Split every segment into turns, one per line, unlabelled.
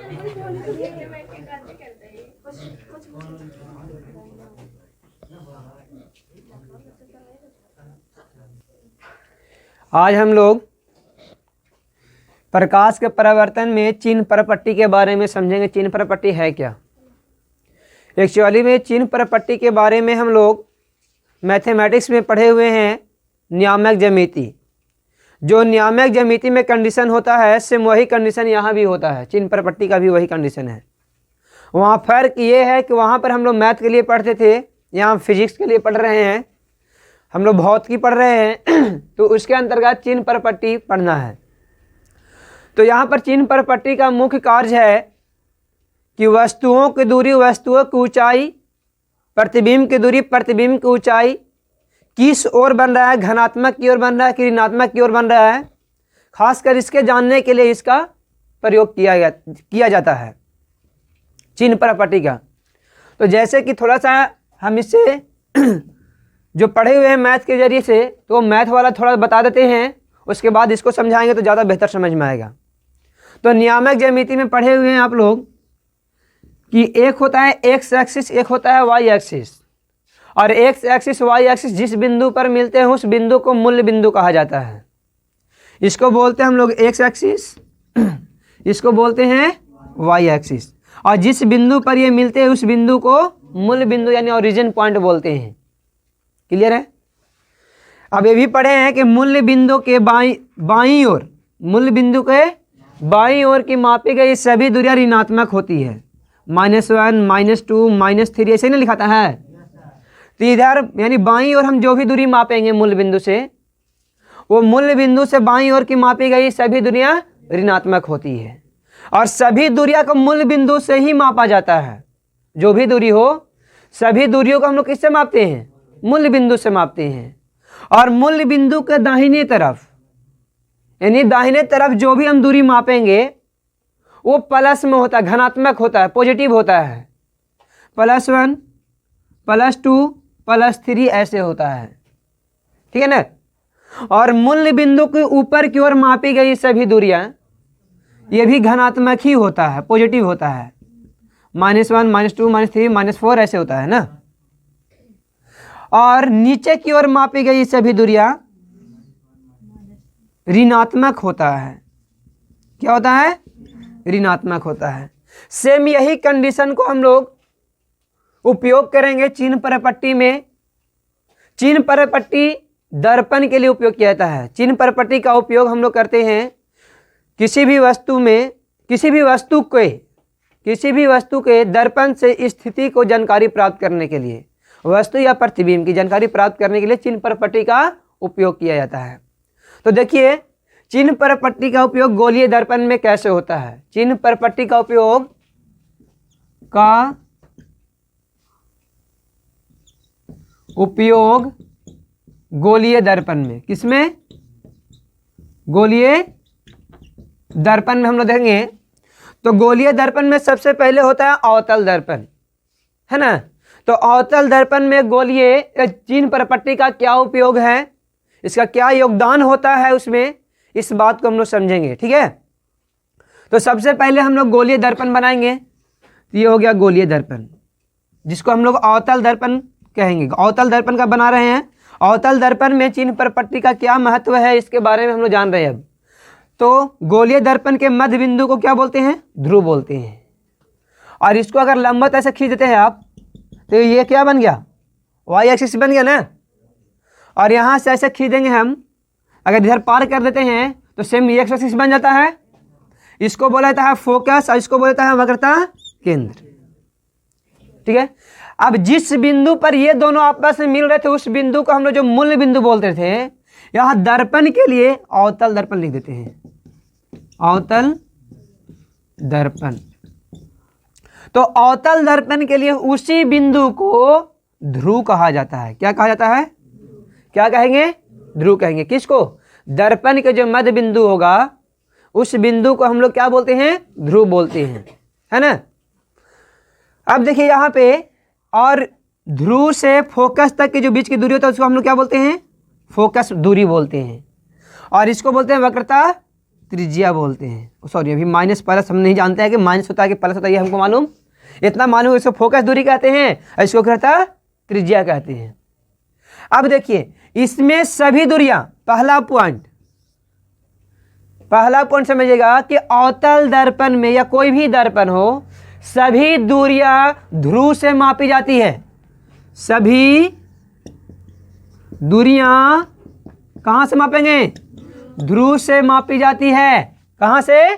आज हम लोग प्रकाश के परावर्तन में चिन्ह परपट्टी के बारे में समझेंगे। चिन्ह परपट्टी है क्या? एक्चुअली में चिन्ह परपट्टी के बारे में हम लोग मैथमेटिक्स में पढ़े हुए हैं नियामक ज्यामिति। जो नियामक ज्यामिति में कंडीशन होता है सेम वही कंडीशन यहाँ भी होता है। चिन्ह परपट्टी का भी वही कंडीशन है। वहाँ फ़र्क ये है कि वहाँ पर हम लोग मैथ के लिए पढ़ते थे, यहाँ फिजिक्स के लिए पढ़ रहे हैं, हम लोग भौतिकी पढ़ रहे हैं तो उसके अंतर्गत चिन्ह परपट्टी पढ़ना है। तो यहाँ पर चिन्ह परपट्टी का मुख्य कार्य है कि वस्तुओं की दूरी, वस्तुओं की ऊंचाई, प्रतिबिंब की दूरी, प्रतिबिंब की ऊंचाई किस ओर बन रहा है, धनात्मक की ओर बन रहा है कि ऋणात्मक की ओर बन रहा है, खासकर इसके जानने के लिए इसका प्रयोग किया जाता है चिन्ह परपट्टी का। तो जैसे कि थोड़ा सा हम इससे जो पढ़े हुए हैं मैथ के जरिए से, तो मैथ वाला थोड़ा बता देते हैं, उसके बाद इसको समझाएंगे तो ज़्यादा बेहतर समझ में आएगा। तो नियामक ज्यामिति में पढ़े हुए हैं आप लोग कि एक होता है एक्स एक्सिस, एक होता है वाई एक्सिस, और एक्स एक्सिस वाई एक्सिस जिस बिंदु पर मिलते हैं उस बिंदु को मूल्य बिंदु कहा जाता है। इसको बोलते हैं हम लोग एक्स एक्सिस, इसको बोलते हैं वाई एक्सिस, और जिस बिंदु पर ये मिलते हैं उस बिंदु को मूल्य बिंदु यानी ओरिजिन पॉइंट बोलते हैं। क्लियर है? अब ये भी पढ़े हैं कि मूल्य बिंदु के बाईं ओर, मूल्य बिंदु के बाईं ओर की मापी गई सभी दूरियां ऋणात्मक होती है। -1, -2, -3 ऐसे नहीं लिखाता है। तो इधर यानी बाईं ओर हम जो भी दूरी मापेंगे मूल्य बिंदु से, वो मूल्य बिंदु से बाईं ओर की मापी गई सभी दूरियां ऋणात्मक होती है। और सभी दूरियां को मूल्य बिंदु से ही मापा जाता है। जो भी दूरी हो, सभी दूरियों को हम लोग किससे मापते हैं? मूल्य बिंदु से मापते हैं। और मूल्य बिंदु के दाहिने तरफ यानी दाहिने तरफ जो भी हम दूरी मापेंगे वो प्लस में होता है, धनात्मक होता है, पॉजिटिव होता है। +1, +2, +3 ऐसे होता है। ठीक है ना? और मूल्य बिंदु के ऊपर की ओर मापी गई सभी दूरियां ये भी धनात्मक ही होता है, पॉजिटिव होता है। -1, -2, -3, -4 ऐसे होता है ना। और नीचे की ओर मापी गई सभी दूरियां ऋणात्मक होता है। क्या होता है? ऋणात्मक होता है। सेम यही कंडीशन को हम लोग उपयोग करेंगे चिन्ह परपट्टी में। चिन्ह परपट्टी दर्पण के लिए उपयोग किया जाता है। चिन्ह परपट्टी का उपयोग हम लोग करते हैं किसी भी वस्तु में, किसी भी वस्तु के दर्पण से स्थिति को जानकारी प्राप्त करने के लिए, वस्तु या प्रतिबिंब की जानकारी प्राप्त करने के लिए चिन्ह परपट्टी का उपयोग किया जाता है। तो देखिए चिन्ह परपट्टी का उपयोग गोलीय दर्पण में कैसे होता है। चिन्ह परपट्टी का उपयोग गोलीय दर्पण में, किसमें? गोलीय दर्पण में हम लोग देखेंगे तो गोलीय दर्पण में सबसे पहले होता है अवतल दर्पण, है ना। तो अवतल दर्पण में गोलीय चिन्ह परपट्टी का क्या उपयोग है, इसका क्या योगदान होता है उसमें, इस बात को हम लोग समझेंगे। ठीक है? तो सबसे पहले हम लोग गोलीय दर्पण बनाएंगे। तो ये हो गया गोलीय दर्पण, जिसको हम लोग अवतल दर्पण कहेंगे। अवतल दर्पण का बना रहे हैं। अवतल दर्पण में चिन्ह परपट्टी का क्या महत्व है इसके बारे में हम लोग जान रहे हैं अब। तो गोलीय दर्पण के मध्य बिंदु को क्या बोलते हैं? ध्रुव बोलते हैं। और इसको अगर लंबवत ऐसे खींच देते हैं आप तो ये क्या बन गया? वाई एक्सिस बन गया ना। और यहाँ से ऐसे खींचेंगे हम, अगर इधर पार कर देते हैं तो सेम एक्स एक्सिस बन जाता है। इसको बोला जाता है फोकस और इसको बोला जाता है वक्रता केंद्र। ठीक है? अब जिस बिंदु पर ये दोनों आपस में मिल रहे थे उस बिंदु को हम लोग जो मूल्य बिंदु बोलते थे, यहाँ दर्पण के लिए अवतल दर्पण लिख देते हैं। अवतल दर्पण। तो अवतल दर्पण के लिए उसी बिंदु को ध्रुव कहा जाता है। क्या कहा जाता है? क्या कहेंगे? ध्रुव कहेंगे। किसको? दर्पण के जो मध्य बिंदु होगा उस बिंदु को हम लोग क्या बोलते हैं? ध्रुव बोलते हैं, है ना। अब देखिए यहाँ पे, और ध्रुव से फोकस तक के जो बीच की दूरी होता है उसको हम लोग क्या बोलते हैं? फोकस दूरी बोलते हैं। और इसको बोलते हैं वक्रता त्रिज्या बोलते हैं। सॉरी, अभी माइनस प्लस हम नहीं जानते हैं कि माइनस होता है कि प्लस होता है, ये हमको मालूम, इतना मालूम। इसको फोकस दूरी कहते हैं, इसको क्या कहता है, त्रिज्या कहते हैं। अब देखिए इसमें सभी दूरियां, पहला पॉइंट समझिएगा कि अवतल दर्पण में या कोई भी दर्पण हो, सभी दूरियां ध्रुव से मापी जाती है। सभी दूरियां कहां से मापेंगे, ध्रुव से मापी जाती है। कहां से,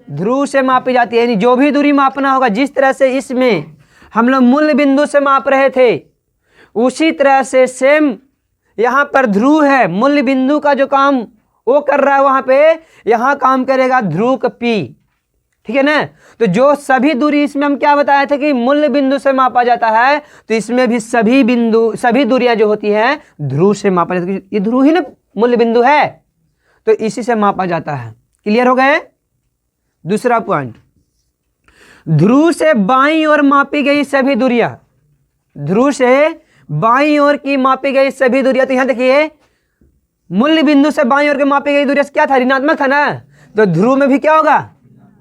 ध्रुव से मापी जाती है। यानी जो भी दूरी मापना होगा, जिस तरह से इसमें हम लोग मूल बिंदु से माप रहे थे, उसी तरह से सेम यहां पर ध्रुव है, मूल बिंदु का जो काम वो कर रहा है वहां पे, यहां काम करेगा ध्रुव का P, ठीक है ना। तो जो सभी दूरी इसमें हम क्या बताए थे कि मूल बिंदु से मापा जाता है, तो इसमें भी सभी दूरियां जो होती हैं ध्रुव से मापा जाती है। ये ध्रुव ही ना मूल बिंदु है, तो इसी से मापा जाता है। क्लियर हो गए। दूसरा पॉइंट, ध्रुव से बाईं ओर मापी गई सभी दूरियां, ध्रुव से बाईं ओर की मापी गई सभी दूरियां। तो यहां देखिए मूल बिंदु से बाईं ओर की मापी गई दूरियां क्या था, ऋणात्मक था ना, तो ध्रुव में भी क्या होगा,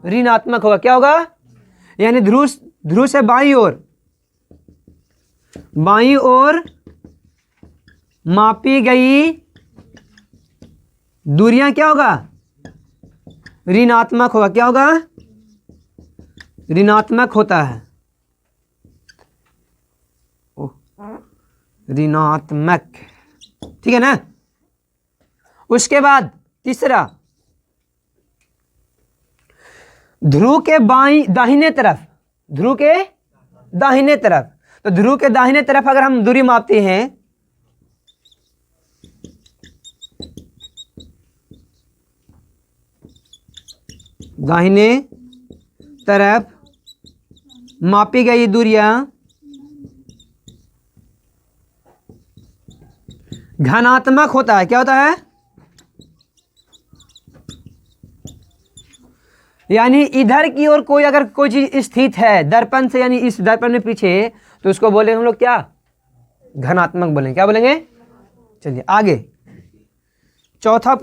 ऋणात्मक होगा। क्या होगा, यानी ध्रुव से बाईं ओर मापी गई दूरियां क्या होगा, ऋणात्मक होगा। क्या होगा, ऋणात्मक होता है, ऋणात्मक, ठीक है ना। उसके बाद तीसरा, ध्रुव के दाहिने तरफ, ध्रुव के दाहिने तरफ, तो ध्रुव के दाहिने तरफ अगर हम दूरी मापते हैं, दाहिने तरफ मापी गई दूरियां घनात्मक होता है। क्या होता है, यानी इधर की ओर कोई अगर कोई चीज स्थित है दर्पण से, यानी इस दर्पण में पीछे, तो उसको बोलेंगे हम लोग क्या, घनात्मक बोलेंगे। क्या बोलेंगे, चलिए आगे। चौथा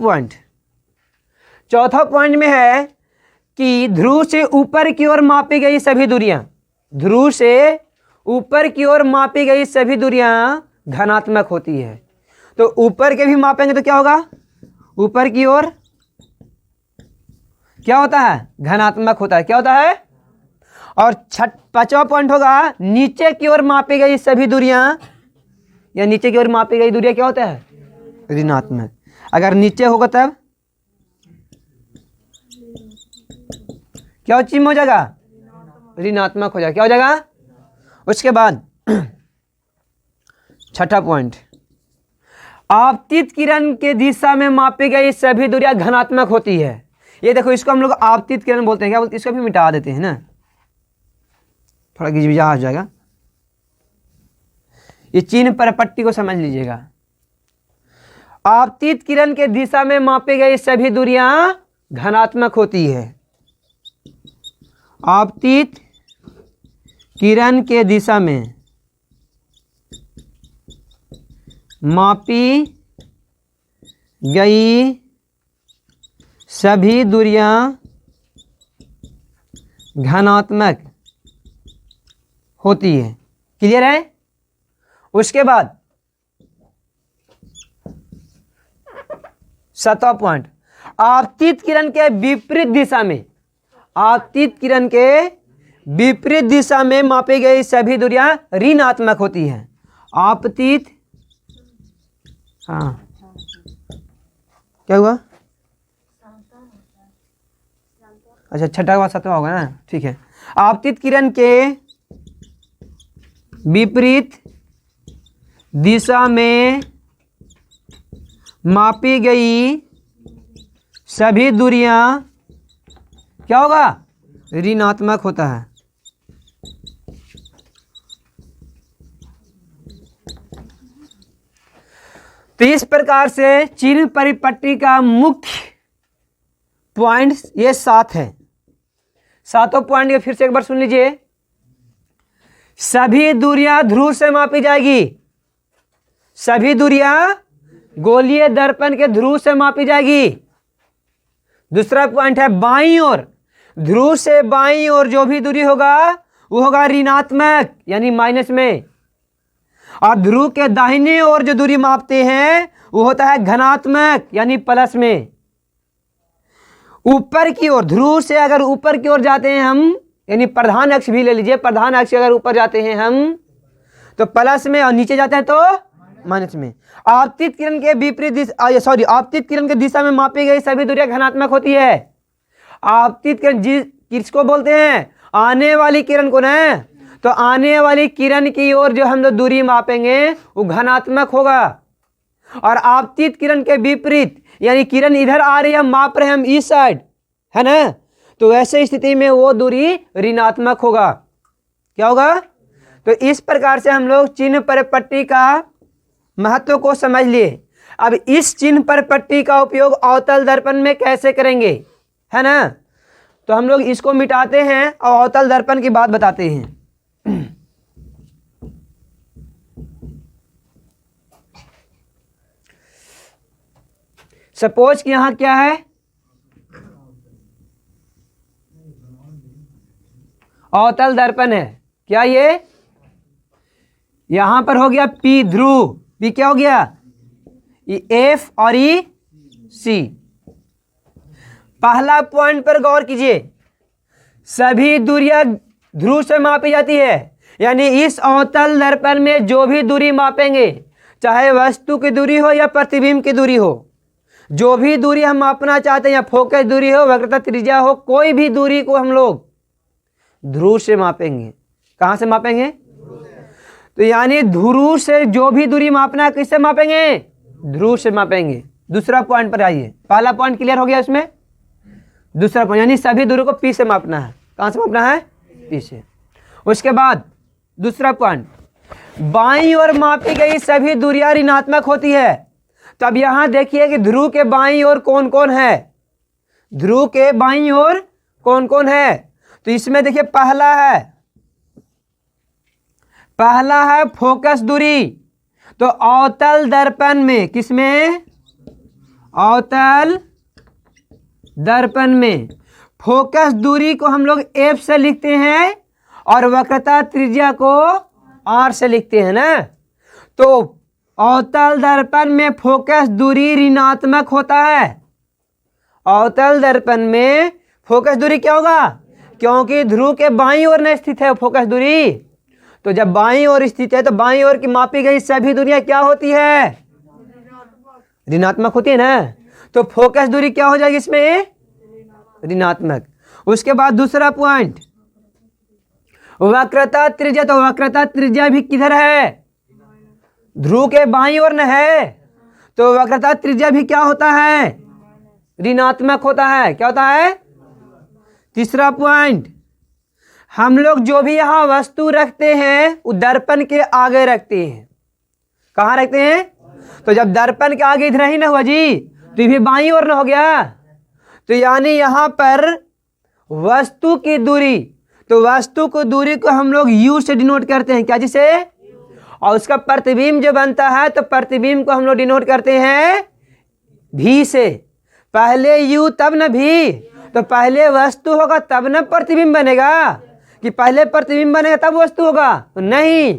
पॉइंट में है कि ध्रुव से ऊपर की ओर मापी गई सभी दूरियां, ध्रुव से ऊपर की ओर मापी गई सभी दूरियां घनात्मक होती है। तो ऊपर के भी मापेंगे तो क्या होगा, ऊपर की ओर क्या होता है, घनात्मक होता है। क्या होता है। और पांचवा पॉइंट होगा, नीचे की ओर मापी गई सभी दूरियां, या नीचे की ओर मापी गई दूरियां क्या होता है, ऋणात्मक। अगर नीचे होगा तब क्या चिन्ह हो जाएगा, ऋणात्मक हो जाएगा। क्या हो जाएगा। उसके बाद छठा पॉइंट, आपतित किरण के दिशा में मापी गई सभी दूरियां घनात्मक होती है। ये देखो, इसको हम लोग आपतित किरण बोलते हैं। क्या बोलते हैं, इसको भी मिटा देते हैं ना, थोड़ा गिजबिजा आ जाएगा। ये चिन्ह पर पट्टी को समझ लीजिएगा। आपतित किरण के दिशा में मापी गई सभी दूरियां घनात्मक होती है। आपतित किरण के दिशा में मापी गई सभी दूरियां घनात्मक होती है। क्लियर है। उसके बाद सातवां पॉइंट, आपतित किरण के विपरीत दिशा में, आपतित किरण के विपरीत दिशा में मापी गई सभी दूरियां ऋणात्मक होती है। आपतित, हाँ क्या हुआ, अच्छा छठा का सातवां होगा ना, ठीक है। आपतित किरण के विपरीत दिशा में मापी गई सभी दूरियां क्या होगा, ऋणात्मक होता है। तो इस प्रकार से चिन्ह परिपट्टी का मुख्य पॉइंट ये 7 है। सातों पॉइंट ये फिर से एक बार सुन लीजिए। सभी दूरियां ध्रुव से मापी जाएगी, सभी दूरियां गोलीय दर्पण के ध्रुव से मापी जाएगी। दूसरा पॉइंट है बाईं ओर, ध्रुव से बाईं ओर जो भी दूरी होगा वो होगा ऋणात्मक यानी माइनस में, और ध्रुव के दाहिने ओर जो दूरी मापते हैं वो होता है धनात्मक यानी प्लस में। ऊपर की ओर, ध्रुव से अगर ऊपर की ओर जाते हैं हम, यानी प्रधान अक्ष भी ले लीजिए, प्रधान अक्ष अगर ऊपर जाते हैं हम तो प्लस में, और नीचे जाते हैं तो माइनस में। आपतित किरण के विपरीत दिशा, आपतित किरण की दिशा में मापी गई सभी दूरियां धनात्मक होती है। आपतित किरण किसको बोलते हैं? आने वाली किरण को ना, तो आने वाली किरण की ओर जो हम लोग दूरी मापेंगे वो धनात्मक होगा, और आपतित किरण के विपरीत यानी किरण इधर आ रही है, हम माप रहे हैं हम इस साइड, है ना, तो ऐसे स्थिति में वो दूरी ऋणात्मक होगा। क्या होगा? तो इस प्रकार से हम लोग चिन्ह पर पट्टी का महत्व को समझ लिए। अब इस चिन्ह पर पट्टी का उपयोग अवतल दर्पण में कैसे करेंगे, है ना, तो हम लोग इसको मिटाते हैं और अवतल दर्पण की बात बताते हैं। सपोज कि यहां क्या है, अवतल दर्पण है। क्या ये? यहां पर हो गया पी ध्रुव, पी क्या हो गया? एफ और ई सी। पहला पॉइंट पर गौर कीजिए, सभी दूरियां ध्रुव से मापी जाती है, यानी इस अवतल दर्पण में जो भी दूरी मापेंगे, चाहे वस्तु की दूरी हो या प्रतिबिंब की दूरी हो, जो भी दूरी हम मापना चाहते हैं, या फोकस दूरी हो, वक्रता त्रिज्या हो, कोई भी दूरी को हम लोग ध्रुव से मापेंगे। कहां से मापेंगे? तो यानी ध्रुव से जो भी दूरी मापना है किससे मापेंगे? ध्रुव से मापेंगे। दूसरा पॉइंट पर आइए, पहला पॉइंट क्लियर हो गया इसमें। दूसरा पॉइंट यानी सभी दूरी को पी से मापना है। कहां से मापना है? पी से। उसके बाद दूसरा पॉइंट, बाईं ओर मापी गई सभी दूरियां ऋणात्मक होती है। तब यहां देखिए कि ध्रुव के बाईं ओर कौन कौन है, ध्रुव के बाईं ओर कौन कौन है। तो इसमें देखिए पहला है फोकस दूरी। तो अवतल दर्पण में, किसमें? अवतल दर्पण में फोकस दूरी को हम लोग एफ से लिखते हैं और वक्रता त्रिज्या को आर से लिखते हैं ना। तो अवतल दर्पण में फोकस दूरी ऋणात्मक होता है। अवतल दर्पण में फोकस दूरी क्या होगा? क्योंकि ध्रुव के बाईं ओर में स्थित है फोकस दूरी, तो जब बाईं ओर स्थित है तो बाईं ओर की मापी गई सभी दूरियां क्या होती है? ऋणात्मक होती है ना। तो फोकस दूरी क्या हो जाएगी इसमें? ऋणात्मक। उसके बाद दूसरा पॉइंट, वक्रता त्रिज्या। तो वक्रता त्रिज्या भी किधर है? ध्रुव के बाईं ओर न है, तो वक्रता त्रिज्या भी क्या होता है? ऋणात्मक होता है। क्या होता है? तीसरा पॉइंट, हम लोग जो भी यहां वस्तु रखते हैं वो दर्पण के आगे रखते हैं। कहां रखते हैं? तो जब दर्पण के आगे इधर ही ना हुआ जी, तो ये भी बाईं ओर ना हो गया। तो यानी यहां पर वस्तु की दूरी, तो वस्तु की दूरी को हम लोग यू से डिनोट करते हैं। क्या? जिसे, और उसका प्रतिबिंब जो बनता है तो प्रतिबिंब को हम लोग डिनोट करते हैं भी से। पहले यू तब न भी, तो पहले वस्तु होगा तब न प्रतिबिंब बनेगा, कि पहले प्रतिबिंब बनेगा तब वस्तु होगा? तो नहीं,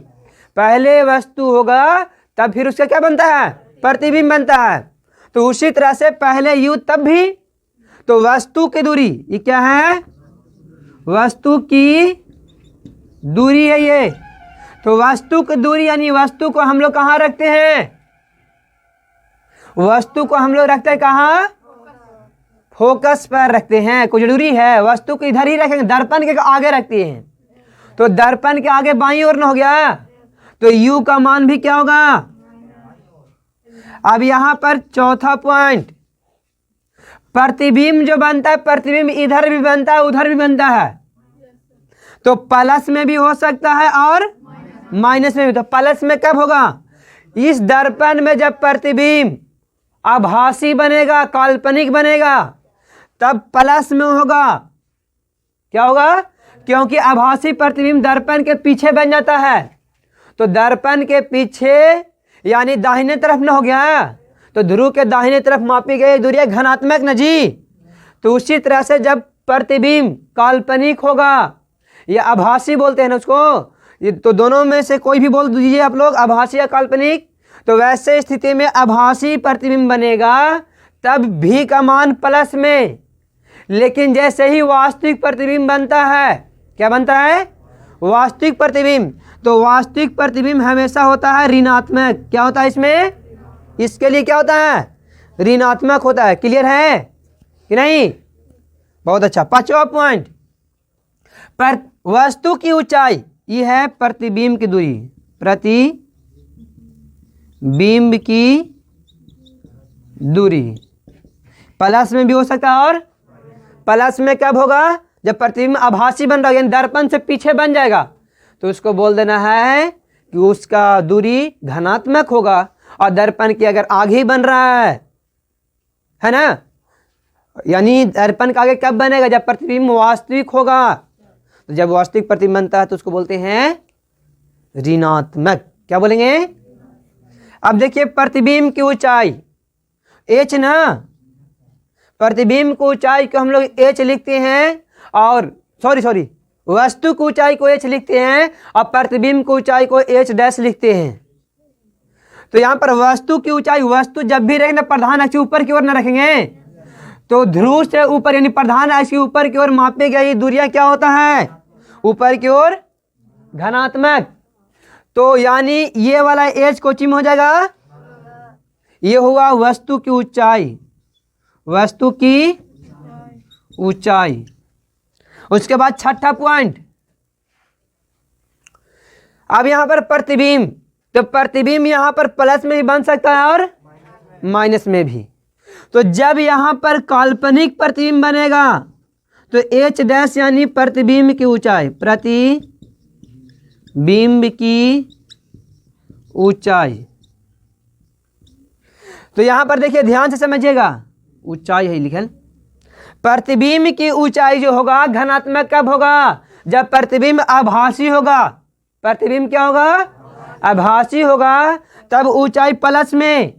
पहले वस्तु होगा तब फिर उसका क्या बनता है? प्रतिबिंब बनता है। तो उसी तरह से पहले यू तब भी, तो वस्तु की दूरी ये क्या है? वस्तु की दूरी है ये। तो वस्तु की दूरी यानी वस्तु को हम लोग कहाँ रखते हैं? वस्तु को हम लोग रखते हैं कहाँ? फोकस पर रखते हैं। कुछ जरूरी है, वस्तु को इधर ही रखेंगे, दर्पण के आगे रखते हैं। तो दर्पण के आगे बाईं ओर न हो गया, तो U का मान भी क्या होगा? अब यहां पर चौथा पॉइंट, प्रतिबिंब जो बनता है, प्रतिबिंब इधर भी बनता है उधर भी बनता है। तो प्लस में भी हो सकता है और माइनस में भी। तो प्लस में कब होगा? इस दर्पण में जब प्रतिबिंब आभासी बनेगा, काल्पनिक बनेगा, तब प्लस में होगा। क्या होगा? क्योंकि आभासी प्रतिबिंब दर्पण के पीछे बन जाता है। तो दर्पण के पीछे यानी दाहिने तरफ न हो गया, तो ध्रुव के दाहिने तरफ मापी गई दूरी धनात्मक न जी। तो उसी तरह से जब प्रतिबिंब काल्पनिक होगा या आभासी बोलते हैं ना उसको, ये तो दोनों में से कोई भी बोल दीजिए आप लोग, आभासी या काल्पनिक, तो वैसे स्थिति में आभासी प्रतिबिंब बनेगा तब भी का मान प्लस में। लेकिन जैसे ही वास्तविक प्रतिबिंब बनता है, क्या बनता है? वास्तविक प्रतिबिंब, तो वास्तविक प्रतिबिंब हमेशा होता है ऋणात्मक। क्या होता है इसमें? इसके लिए क्या होता है? ऋणात्मक होता है। क्लियर है कि नहीं? बहुत अच्छा। 5वां पॉइंट, पर वस्तु की ऊंचाई, ये है प्रतिबिंब की दूरी, प्रतिबिंब की दूरी प्लस में भी हो सकता है, और प्लस में कब होगा? जब प्रतिबिंब आभासी बन रहा है, यानी दर्पण से पीछे बन जाएगा, तो उसको बोल देना है कि उसका दूरी धनात्मक होगा। और दर्पण की अगर आगे ही बन रहा है ना, यानी दर्पण का आगे कब बनेगा? जब प्रतिबिंब वास्तविक होगा। तो जब वास्तविक प्रतिबिंब बनता है तो उसको बोलते हैं ऋणात्मक। क्या बोलेंगे? अब देखिए प्रतिबिंब की ऊंचाई h ना, प्रतिबिंब की ऊंचाई को हम लोग h लिखते हैं, और सॉरी वस्तु की ऊंचाई को h लिखते हैं और प्रतिबिंब की ऊंचाई को h डैश लिखते हैं। तो यहाँ पर वस्तु की ऊंचाई, वस्तु जब भी रहेंगे प्रधान अक्ष ऊपर की ओर न रखेंगे, तो ध्रुव से ऊपर यानी प्रधान अक्ष के ऊपर की ओर मापी गई दूरियां क्या होता है? ऊपर की ओर धनात्मक। तो यानी ये वाला एच कोचिंग हो जाएगा, ये हुआ वस्तु की ऊंचाई, वस्तु की ऊंचाई। उसके बाद 6ठा पॉइंट, अब यहां पर प्रतिबिंब, तो प्रतिबिंब यहां पर प्लस में भी बन सकता है और माइनस में भी। तो जब यहां पर काल्पनिक प्रतिबिंब बनेगा तो एच डैश यानी प्रतिबिंब की ऊंचाई, प्रतिबिंब की ऊंचाई। तो यहां पर देखिए ध्यान से समझिएगा, ऊंचाई है लिखल। प्रतिबिंब की ऊंचाई जो होगा धनात्मक कब होगा? जब प्रतिबिंब आभासी होगा। प्रतिबिंब क्या होगा? आभासी होगा, तब ऊंचाई प्लस में।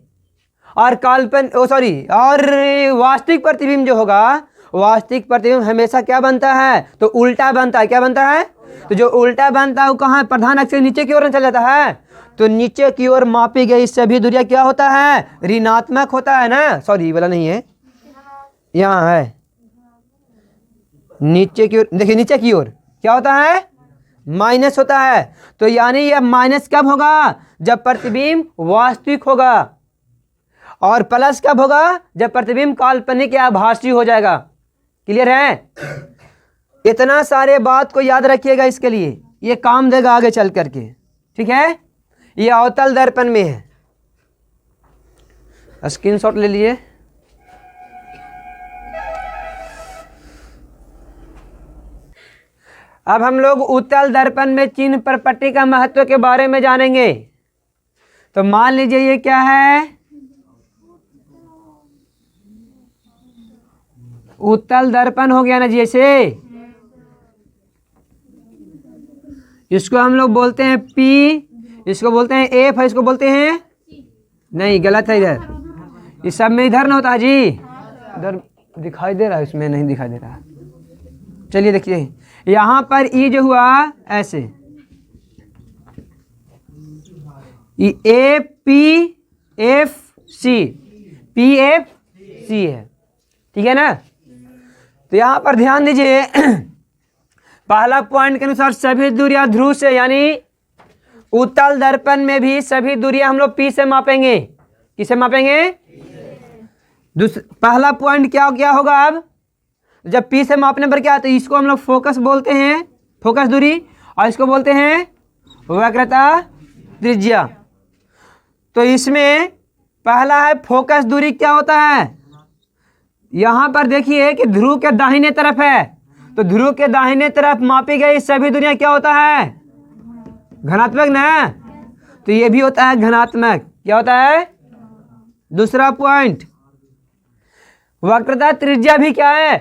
और और वास्तविक प्रतिबिंब जो होगा, वास्तविक प्रतिबिंब हमेशा क्या बनता है? तो उल्टा बनता है। क्या बनता है? तो जो उल्टा बनता है वो कहाँ? प्रधान अक्ष से नीचे की ओर चला जाता है। तो नीचे की ओर मापी गई सभी दूरियां क्या होता है? ऋणात्मक होता है ना। सॉरी वाला नहीं है, यहाँ है नीचे की ओर। देखिए नीचे की ओर क्या होता है? माइनस होता है। तो यानी यह माइनस कब होगा? जब प्रतिबिंब वास्तविक होगा। और प्लस कब होगा? जब प्रतिबिंब काल्पनिक या आभासी हो जाएगा। क्लियर है? इतना सारे बात को याद रखिएगा, इसके लिए ये काम देगा आगे चल करके। ठीक है? ये अवतल दर्पण में है, स्क्रीनशॉट ले लिए। अब हम लोग उत्तल दर्पण में चिन्ह पर पट्टी का महत्व के बारे में जानेंगे। तो मान लीजिए ये क्या है? उत्तल दर्पण हो गया ना, जैसे इसको हम लोग बोलते हैं P, इसको बोलते हैं F, इसको बोलते हैं, नहीं गलत है, इधर इस सब में इधर ना होता है जी, इधर दिखाई दे रहा है, इसमें नहीं दिखाई दे रहा। चलिए देखिए यहाँ पर E जो हुआ ऐसे, ये PFC है, ठीक है ना। तो यहाँ पर ध्यान दीजिए, पहला पॉइंट के अनुसार सभी दूरियां ध्रुव से, यानी उत्तल दर्पण में भी सभी दूरियां हम लोग P से मापेंगे। किसे मापेंगे? पहला पॉइंट क्या क्या होगा? अब जब P से मापने पर क्या, तो इसको हम लोग फोकस बोलते हैं, फोकस दूरी, और इसको बोलते हैं वक्रता त्रिज्या। तो इसमें पहला है फोकस दूरी। क्या होता है? यहां पर देखिए कि ध्रुव के दाहिने तरफ है, तो ध्रुव के दाहिने तरफ मापी गई सभी दूरियां क्या होता है? धनात्मक ना। तो ये भी होता है धनात्मक। क्या होता है? दूसरा पॉइंट, वक्रता त्रिज्या भी क्या है?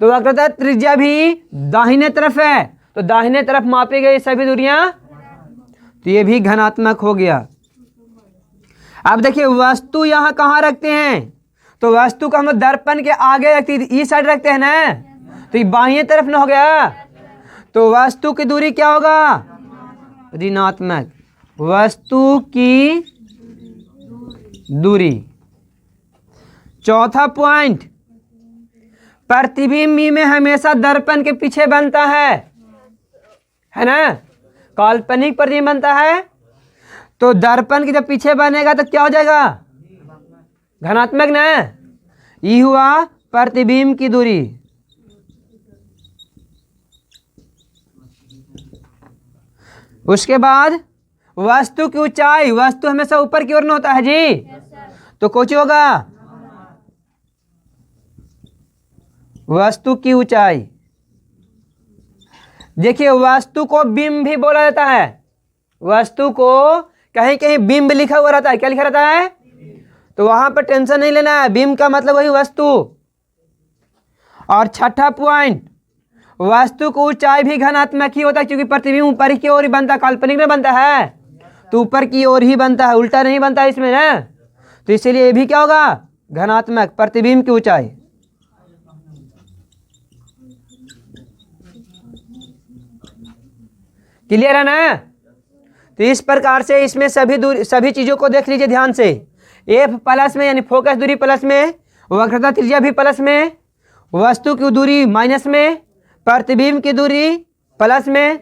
तो वक्रता त्रिज्या भी दाहिने तरफ है, तो दाहिने तरफ मापी गई सभी दूरियां, तो ये भी धनात्मक हो गया। अब देखिए वस्तु यहां कहां रखते हैं? तो वस्तु को हम लोग दर्पण के आगे रखते, इस साइड रखते हैं ना, तो ये बाह्य तरफ ना हो गया, तो वस्तु की दूरी क्या होगा, ऋणात्मक। वस्तु की दूरी। चौथा पॉइंट, प्रतिबिंब में हमेशा दर्पण के पीछे बनता है ना, काल्पनिक प्रतिबिंब बनता है, तो दर्पण के जब पीछे बनेगा तो क्या हो जाएगा, धनात्मक ना। ये हुआ प्रतिबिंब की दूरी। उसके बाद वस्तु की ऊंचाई, वस्तु हमेशा ऊपर की ओर न होता है जी, तो कुछ होगा वस्तु की ऊंचाई। देखिए वस्तु को बिंब भी बोला जाता है, वस्तु को कहीं कहीं बिंब लिखा हुआ रहता है, क्या लिखा रहता है, तो वहां पर टेंशन नहीं लेना है, बिंब का मतलब वही वस्तु। और छठा पॉइंट, वस्तु को ऊंचाई भी घनात्मक ही होता है, क्योंकि प्रतिबिंब ऊपर की ओर ही बनता है, काल्पनिक में बनता है तो ऊपर की ओर ही बनता है, उल्टा नहीं बनता है इसमें ना, तो इसीलिए ये भी क्या होगा, घनात्मक, प्रतिबिंब की ऊंचाई। क्लियर है ना। तो इस प्रकार से इसमें सभी चीजों को देख लीजिए ध्यान से। एफ प्लस में यानी फोकस दूरी प्लस में, वक्रता त्रिज्या भी प्लस में, वस्तु की दूरी माइनस में, प्रतिबिंब की दूरी प्लस में,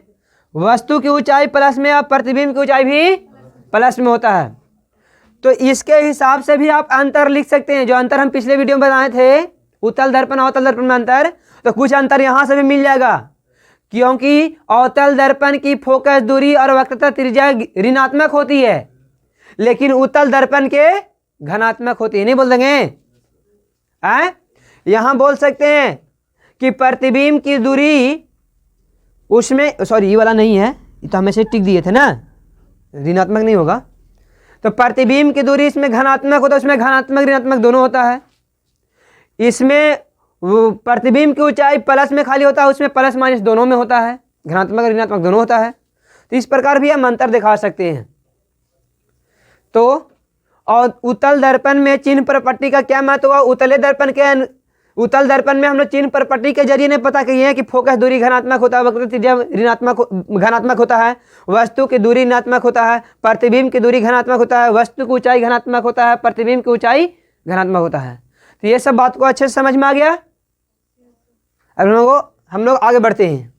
वस्तु की ऊंचाई प्लस में और प्रतिबिंब की ऊंचाई भी प्लस में होता है। तो इसके हिसाब से भी आप अंतर लिख सकते हैं, जो अंतर हम पिछले वीडियो में बताए थे, उत्तल दर्पण अवतल दर्पण में अंतर, तो कुछ अंतर यहाँ से भी मिल जाएगा, क्योंकि अवतल दर्पण की फोकस दूरी और वक्रता त्रिज्या ऋणात्मक होती है, लेकिन उत्तल दर्पण के घनात्मक होती है। नहीं बोल देंगे, यहां बोल सकते हैं कि प्रतिबिंब की दूरी उसमें, सॉरी ये वाला नहीं है, ये तो हमेशा टिक दिए थे ना, ऋणात्मक नहीं होगा, तो प्रतिबिंब की दूरी इसमें घनात्मक होता है, उसमें घनात्मक ऋणात्मक दोनों होता है। इसमें वो प्रतिबिंब की ऊंचाई प्लस में खाली होता है, उसमें प्लस माइनस दोनों में होता है, घनात्मक और ऋणात्मक दोनों होता है। तो इस प्रकार भी हम अंतर दिखा सकते हैं। तो और उत्तल दर्पण में चिन्ह पर पट्टी का क्या महत्व हुआ, उत्तल दर्पण में हम लोग चिन्ह पर पट्टी के जरिए ने पता किए हैं कि फोकस दूरी घनात्मक होता है, वक्रता त्रिज्या घनात्मक होता है, वस्तु की दूरी ऋणात्मक होता है, प्रतिबिंब की दूरी घनात्मक होता है, वस्तु की ऊंचाई घनात्मक होता है, प्रतिबिंब की ऊंचाई घनात्मक होता है। तो ये सब बात को अच्छे से समझ में आ गया। अब हम लोग आगे बढ़ते हैं।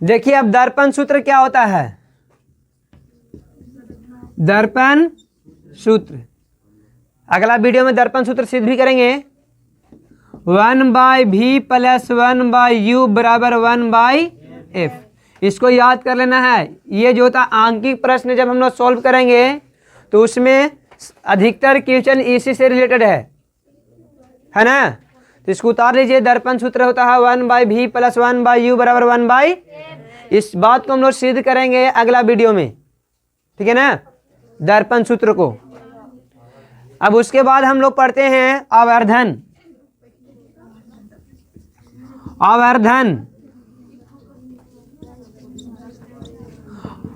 देखिए अब दर्पण सूत्र क्या होता है, दर्पण सूत्र अगला वीडियो में दर्पण सूत्र सिद्ध भी करेंगे। 1/v + 1/u = 1/f। इसको याद कर लेना है। ये जो था आंकिक प्रश्न जब हम लोग सॉल्व करेंगे तो उसमें अधिकतर क्वेश्चन इसी से रिलेटेड है ना, तो इसको उतार लीजिए। दर्पण सूत्र होता है 1/v + 1/u = 1/f। इस बात को हम लोग सिद्ध करेंगे अगला वीडियो में, ठीक है ना, दर्पण सूत्र को। अब उसके बाद हम लोग पढ़ते हैं आवर्धन।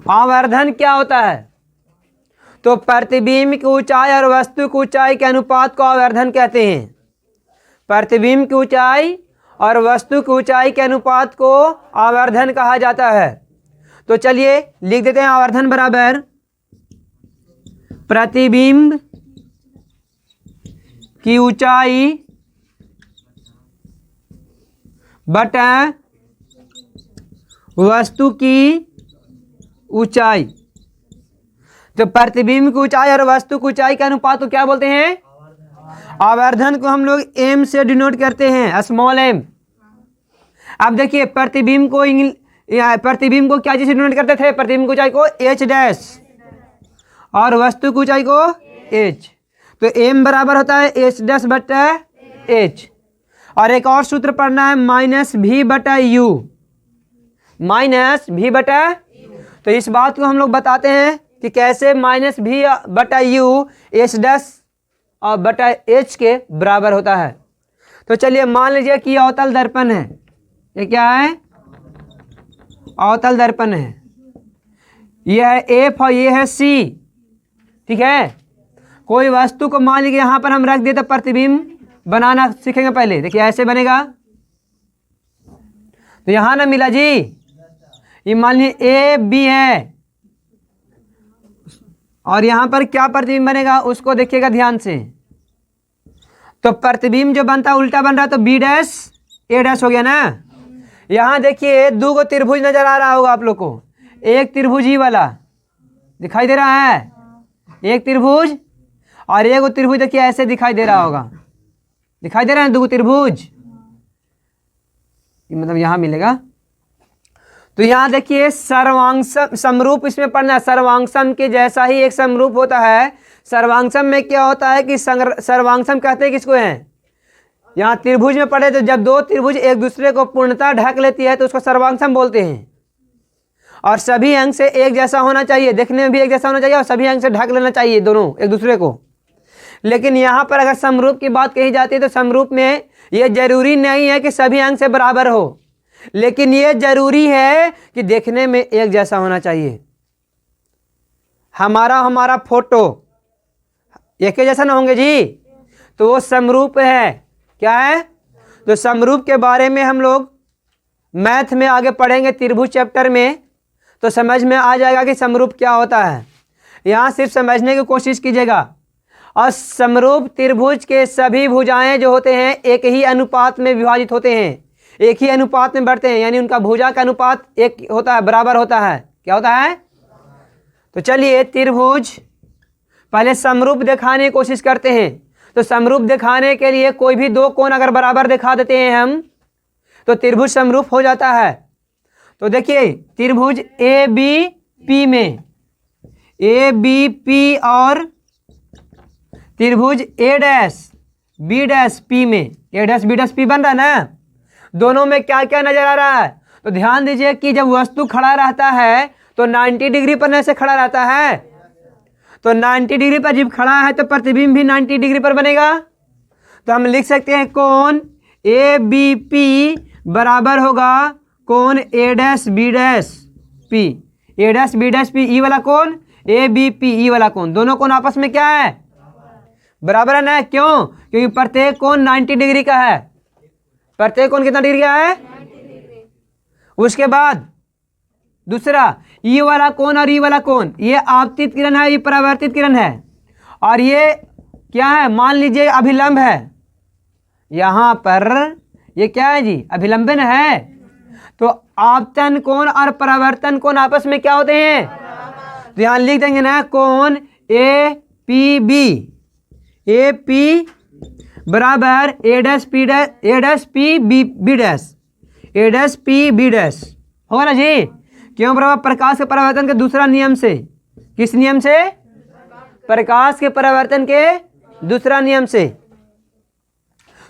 आवर्धन क्या होता है, तो प्रतिबिंब की ऊंचाई और वस्तु की ऊंचाई के अनुपात को आवर्धन कहते हैं। प्रतिबिंब की ऊंचाई और वस्तु की ऊंचाई के अनुपात को आवर्धन कहा जाता है। तो चलिए लिख देते हैं, आवर्धन बराबर प्रतिबिंब की ऊंचाई बटा वस्तु की ऊंचाई। तो प्रतिबिंब की ऊंचाई और वस्तु की ऊंचाई का अनुपात को क्या बोलते हैं, आवर्धन को हम लोग m से डिनोट करते हैं, स्मॉल m। अब देखिए प्रतिबिंब को क्या चीज से डिनोट करते थे, प्रतिबिंब की ऊंचाई को h' और वस्तु की ऊंचाई को h। तो m बराबर होता है h' बटा h। और एक और सूत्र पढ़ना है -v बटा u, -v बटा। तो इस बात को हम लोग बताते हैं कि कैसे -v बटा u h' और बटा h के बराबर होता है। तो चलिए मान लीजिए कि अवतल दर्पण है, ये क्या है, अवतल दर्पण है, ये है f और ये है c, ठीक है। कोई वस्तु को मान लीजिए यहाँ पर हम रख दिए तो प्रतिबिंब बनाना सीखेंगे पहले। देखिए ऐसे बनेगा, तो यहाँ ना मिला जी, ये मान लीजिए ए बी है और यहाँ पर क्या प्रतिबिंब बनेगा उसको देखिएगा ध्यान से। तो प्रतिबिंब जो बनता है उल्टा बन रहा है, तो बी डैश ए डैश हो गया ना। यहाँ देखिए दो गो त्रिभुज नजर आ रहा होगा आप लोग को, एक त्रिभुज ही वाला दिखाई दे रहा है, एक त्रिभुज, और एक त्रिभुज देखिए ऐसे दिखाई दे रहा होगा, दिखाई दे रहा है दो त्रिभुज, मतलब यहाँ मिलेगा। तो यहाँ देखिए सर्वांगसम समरूप इसमें पढ़ना है, सर्वांगसम के जैसा ही एक समरूप होता है। सर्वांगसम में क्या होता है कि सर्वांगसम कहते हैं किसको है, यहाँ त्रिभुज में पढ़े तो जब दो त्रिभुज एक दूसरे को पूर्णतः ढक लेती है तो उसको सर्वांगसम बोलते हैं। और सभी अंग से एक जैसा होना चाहिए, देखने में भी एक जैसा होना चाहिए और सभी अंग से ढक लेना चाहिए दोनों एक दूसरे को। लेकिन यहाँ पर अगर समरूप की बात कही जाती है तो समरूप में ये जरूरी नहीं है कि सभी अंग से बराबर हो, लेकिन ये जरूरी है कि देखने में एक जैसा होना चाहिए। हमारा फोटो एक ही जैसा ना होंगे जी, तो वो समरूप है। क्या है? तो समरूप के बारे में हम लोग मैथ में आगे पढ़ेंगे त्रिभुज चैप्टर में, तो समझ में आ जाएगा कि समरूप क्या होता है। यहाँ सिर्फ समझने की कोशिश कीजिएगा। और समरूप त्रिभुज के सभी भुजाएं जो होते हैं एक ही अनुपात में विभाजित होते हैं, एक ही अनुपात में बढ़ते हैं, यानी उनका भुजा का अनुपात एक होता है, बराबर होता है। क्या होता है? तो चलिए त्रिभुज पहले समरूप दिखाने की कोशिश करते हैं। तो समरूप दिखाने के लिए कोई भी दो कोण अगर बराबर दिखा देते हैं हम, तो त्रिभुज समरूप हो जाता है। तो देखिए त्रिभुज ए बी पी में, ए बी पी और त्रिभुज ए डैश बी डैश पी में, ए डैश बी डैश पी बन रहा है ना। दोनों में क्या क्या नजर आ रहा है? तो ध्यान दीजिए कि जब वस्तु खड़ा रहता है तो 90 डिग्री पर ऐसे खड़ा रहता है, तो 90 डिग्री पर जब खड़ा है तो प्रतिबिंब भी 90 डिग्री पर बनेगा। तो हम लिख सकते हैं कोण ए बी पी बराबर होगा कोण ए डैश बी डैश पी, ए डैश बी डैश पी, ई वाला कोण ए बी पी, ई वाला कोण, दोनों कोण आपस में क्या है? बराबर है ना। क्यों? क्योंकि प्रत्येक कोण 90 डिग्री का है। प्रत्येक कोण कितना डिग्री का है? 90 डिग्री। उसके बाद दूसरा ई वाला कोण और ई वाला कोण, ये आपतित किरण है, ये परावर्तित किरण है, और ये क्या है? मान लीजिए अभिलंब है। यहाँ पर ये क्या है जी? अभिलंबन है। तो आपतन कोण और परावर्तन कोण आपस में क्या होते हैं? तो यहाँ लिख देंगे ना कोण A P B, A P बराबर A dash P dash, A dash P B B dash, A dash P B dash होगा ना जी। क्यों? बराबर प्रकाश के परावर्तन के दूसरा नियम से। किस नियम से? प्रकाश के परावर्तन के दूसरा नियम से।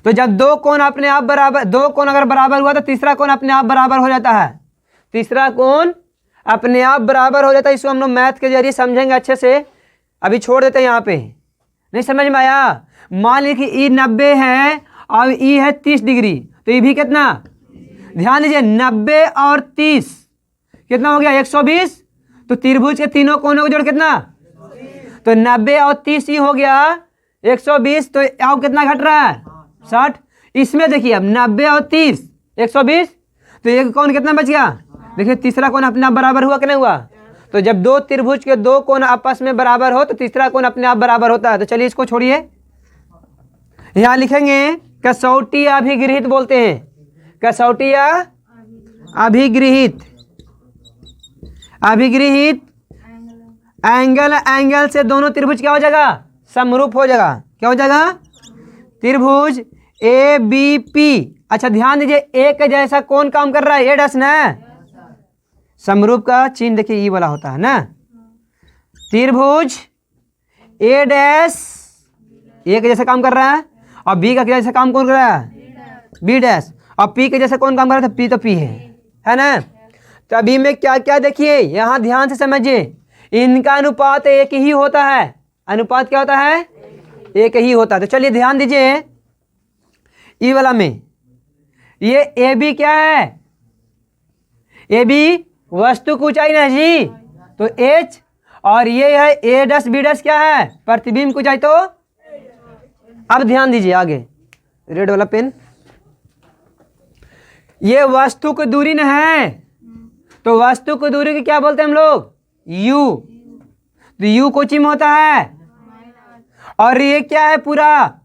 तो जब दो कोण अपने आप बराबर, दो कोण अगर बराबर हुआ तो तीसरा कोण अपने आप बराबर हो जाता है, तीसरा कोण अपने आप बराबर हो जाता है। इसको हम लोग मैथ के जरिए समझेंगे अच्छे से, अभी छोड़ देते हैं यहाँ पे, नहीं समझ में आया? मान लीजिए कि ई 90 है और ई है 30 डिग्री, तो ये भी कितना? ध्यान दीजिए 90 और 30 कितना हो गया? 120। तो त्रिभुज के तीनों कोनों को जोड़ कितना? तो 90 और 30 ही हो गया 120। तो अब कितना घट रहा है? 60। इसमें देखिए अब 90 और 30 120, तो एक कोण कितना बच गया? देखिए तीसरा कोण अपने आप बराबर हुआ कि नहीं हुआ? तो जब दो त्रिभुज के दो कोण आपस में बराबर हो तो तीसरा कोण अपने आप बराबर होता है। तो चलिए इसको छोड़िए, यहाँ लिखेंगे कसौटी अभिगृहित बोलते हैं, कसौटी या अभिगृहित, अभिगृहित एंगल, एंगल से दोनों त्रिभुज क्या हो जाएगा? समरूप हो जाएगा। क्या हो जाएगा? त्रिभुज ए बी पी। अच्छा ध्यान दीजिए एक जैसा कौन काम कर रहा है? ए डैश ना। समरूप का चिन्ह देखिए ई वाला होता है ना। त्रिभुज ए डैश ए के जैसा काम कर रहा है और बी का जैसा काम कौन कर रहा है? B dash. और पी के जैसा कौन काम कर रहा था? पी तो पी है ना। तो अभी में क्या क्या देखिए, यहाँ ध्यान से समझिए, इनका अनुपात एक ही होता है। अनुपात क्या होता है? एक ही होता है। तो चलिए ध्यान दीजिए ई वाला में, ये ए बी क्या है? ए बी वस्तु की ऊंचाई ना जी, तो एच, और ये है ए डैश बी डैश क्या है, प्रतिबिंब को जाए तो। अब ध्यान दीजिए आगे, रेड वाला पेन, ये वस्तु की दूरी न है, तो वस्तु की दूरी की क्या बोलते हैं हम लोग, u। तो u कोची में होता है, और ये क्या है पूरा,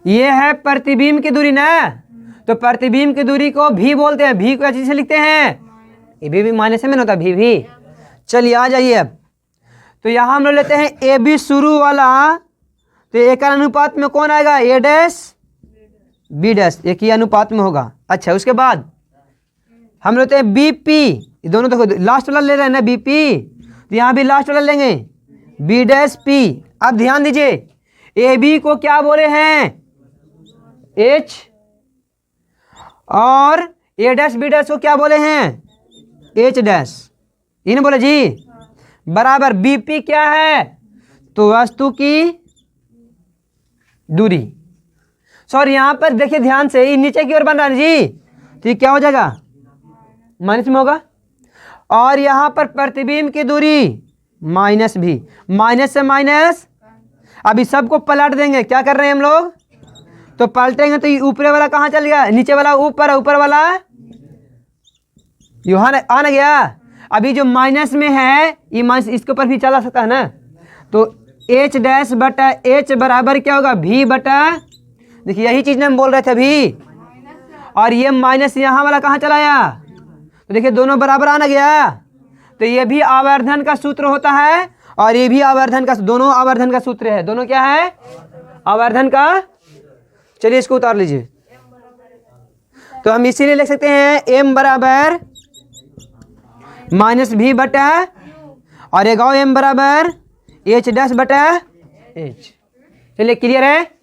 ये है प्रतिबिंब की दूरी ना, तो प्रतिबिंब की दूरी को भी बोलते हैं। भी को अच्छी से लिखते हैं, ये भी माइनस में होता है भी भी। चलिए आ जाइए अब, तो यहाँ हम लोग लेते हैं ए बी शुरू वाला, तो एक अनुपात में कौन आएगा, ए डैश बी डैश, एक ही अनुपात में होगा। अच्छा उसके बाद हम लेते हैं बी पी, ये दोनों देखो लास्ट वाला ले रहे हैं ना बी पी, तो यहाँ भी लास्ट वाला लेंगे बी डैश पी। अब ध्यान दीजिए, ए बी को क्या बोले हैं, एच, और ए डैश बी डैश को क्या बोले हैं, एच डैश, इन्हें बोले जी, बराबर बीपी क्या है, तो वस्तु की दूरी। सॉरी यहाँ पर देखिए ध्यान से, ये नीचे की ओर बन रहा है जी, तो ये क्या हो जाएगा, माइनस में होगा। और यहाँ पर प्रतिबिंब की दूरी माइनस भी, माइनस से माइनस। अभी सबको पलट देंगे, क्या कर रहे हैं हम लोग, तो पलटेंगे तो ये ऊपर वाला कहाँ चल गया, नीचे वाला ऊपर, ऊपर वाला यहाँ आ ना गया। अभी जो माइनस में है ये माइनस इसके ऊपर भी चला सकता है ना, तो एच डैश बटा एच बराबर क्या होगा, भी बटा, देखिए यही चीज हम बोल रहे थे अभी, और ये माइनस यहाँ वाला कहाँ चला आया, तो देखिए दोनों बराबर आना गया। तो ये भी आवर्धन का सूत्र होता है, और ये भी आवर्धन का, दोनों आवर्धन का सूत्र है, दोनों क्या है, आवर्धन का। चलिए इसको उतार लीजिए, तो हम इसीलिए लिख सकते हैं m बराबर माइनस भी बटा, और एक एम बराबर एच डैश बटा एच। चलिए क्लियर है।